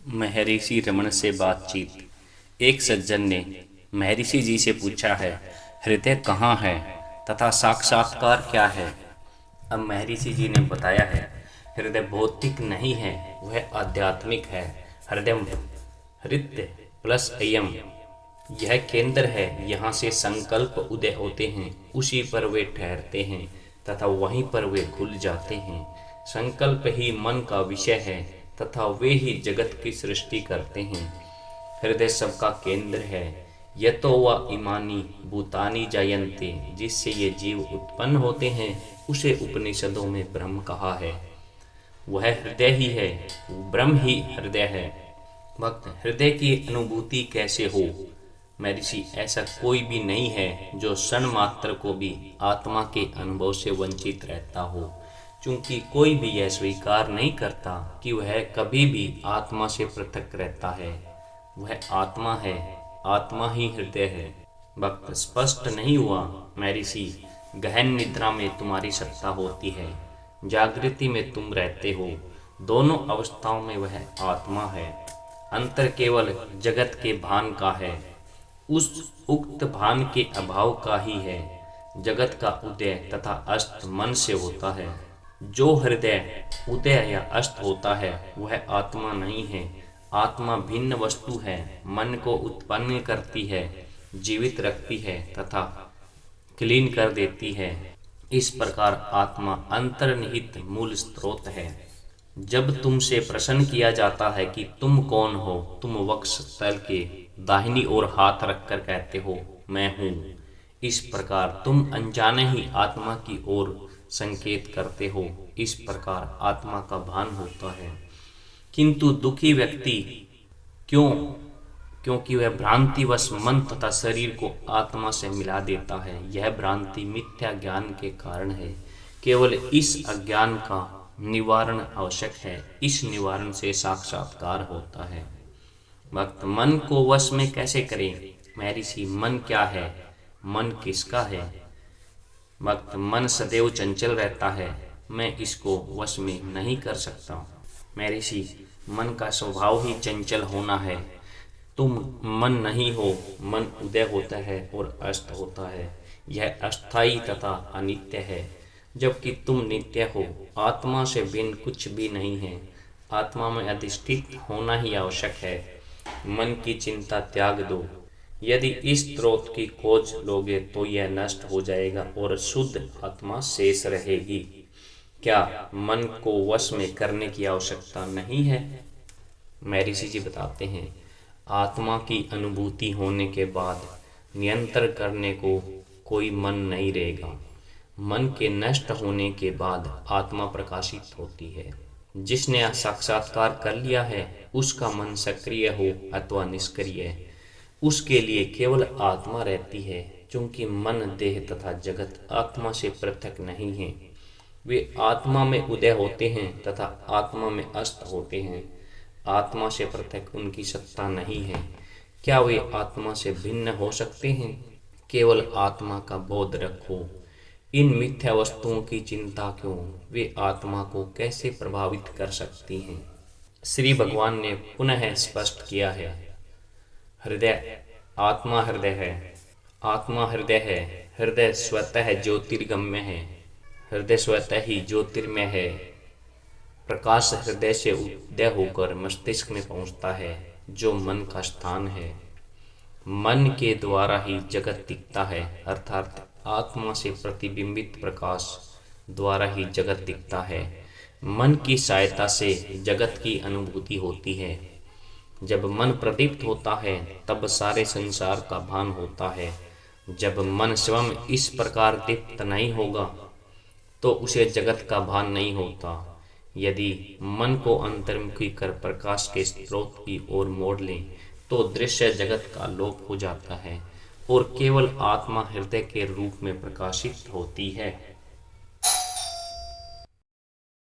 महर्षि रमण से बातचीत। एक सज्जन ने महर्षि जी से पूछा है, हृदय कहाँ है तथा साक्षात्कार क्या है। अब महर्षि जी ने बताया है, हृदय भौतिक नहीं है, वह आध्यात्मिक है। हृदय हृदय प्लस अयम, यह केंद्र है। यहाँ से संकल्प उदय होते हैं, उसी पर वे ठहरते हैं तथा वहीं पर वे खुल जाते हैं। संकल्प ही मन का विषय है तथा वे ही जगत की सृष्टि करते हैं। हृदय सबका केंद्र है। यतो व इमानी भूतानि जायन्ते, जिससे ये जीव उत्पन्न होते हैं, उसे उपनिषदों में ब्रह्म कहा है। वह हृदय ही है, ब्रह्म ही हृदय है। भक्त, हृदय की अनुभूति कैसे हो? महर्षि, ऐसा कोई भी नहीं है जो क्षण मात्र को भी आत्मा के अनुभव से वंचित रहता हो, क्योंकि कोई भी यह स्वीकार नहीं करता कि वह कभी भी आत्मा से पृथक रहता है। वह आत्मा है, आत्मा ही हृदय है। भक्त, स्पष्ट नहीं हुआ? महर्षि, गहन निद्रा में तुम्हारी सत्ता होती है, जागृति में तुम रहते हो। दोनों अवस्थाओं में वह आत्मा है। अंतर केवल जगत के भान का है, उस उक्त भान के अभाव का ही है। जगत का उदय तथा अस्त मन से होता है। जो हृदय उदय या अस्त होता है वह आत्मा नहीं है। आत्मा भिन्न वस्तु है, मन को उत्पन्न करती है, जीवित रखती है तथा क्लीन कर देती है। इस प्रकार आत्मा अंतर्निहित मूल स्रोत है। जब तुमसे प्रश्न किया जाता है कि तुम कौन हो, तुम वक्ष स्थल के दाहिनी ओर हाथ रखकर कहते हो, मैं हूँ। इस प्रकार तुम अनजाने ही आत्मा की ओर संकेत करते हो। इस प्रकार आत्मा का भान होता है। किंतु दुखी व्यक्ति क्यों? क्योंकि वह भ्रांतिवश मन तथा शरीर को आत्मा से मिला देता है। यह भ्रांति मिथ्या ज्ञान के कारण है। केवल इस अज्ञान का निवारण आवश्यक है। इस निवारण से साक्षात्कार होता है। भक्त, मन को वश में कैसे करें? महर्षि, मन क्या है? मन किसका है? भक्त, मन सदैव चंचल रहता है, मैं इसको वश में नहीं कर सकता। महर्षि, मन का स्वभाव ही चंचल होना है। तुम मन नहीं हो। मन उदय होता है और अस्त होता है। यह अस्थाई तथा अनित्य है, जबकि तुम नित्य हो। आत्मा से भिन्न कुछ भी नहीं है। आत्मा में अधिष्ठित होना ही आवश्यक है। मन की चिंता त्याग दो। यदि इस स्रोत की खोज लोगे तो यह नष्ट हो जाएगा और शुद्ध आत्मा शेष रहेगी। क्या मन को वश में करने की आवश्यकता नहीं है? महर्षि जी बताते हैं, आत्मा की अनुभूति होने के बाद नियंत्रण करने को कोई मन नहीं रहेगा। मन के नष्ट होने के बाद आत्मा प्रकाशित होती है। जिसने साक्षात्कार कर लिया है उसका मन सक्रिय हो अथवा निष्क्रिय, उसके लिए केवल आत्मा रहती है, क्योंकि मन देह तथा जगत आत्मा से पृथक नहीं है। वे आत्मा में उदय होते हैं तथा आत्मा में अस्त होते हैं। आत्मा से पृथक उनकी सत्ता नहीं है। क्या वे आत्मा से भिन्न हो सकते हैं? केवल आत्मा का बोध रखो। इन मिथ्या वस्तुओं की चिंता क्यों? वे आत्मा को कैसे प्रभावित कर सकती हैं? श्री भगवान ने पुनः स्पष्ट किया है, हृदय आत्मा हृदय है, आत्मा हृदय है। हृदय स्वतः ज्योतिर्गम्य है, हृदय स्वतः ही ज्योतिर्मय है। प्रकाश हृदय से उदय होकर मस्तिष्क में पहुंचता है, जो मन का स्थान है। मन के द्वारा ही जगत दिखता है, अर्थात आत्मा से प्रतिबिंबित प्रकाश द्वारा ही जगत दिखता है। मन की सहायता से जगत की अनुभूति होती है। जब मन प्रदीप्त होता है तब सारे संसार का भान होता है। जब मन स्वयं इस प्रकार दीप्त नहीं होगा तो उसे जगत का भान नहीं होता। यदि मन को अंतर्मुखी कर प्रकाश के स्रोत की ओर मोड़ लें तो दृश्य जगत का लोप हो जाता है और केवल आत्मा हृदय के रूप में प्रकाशित होती है।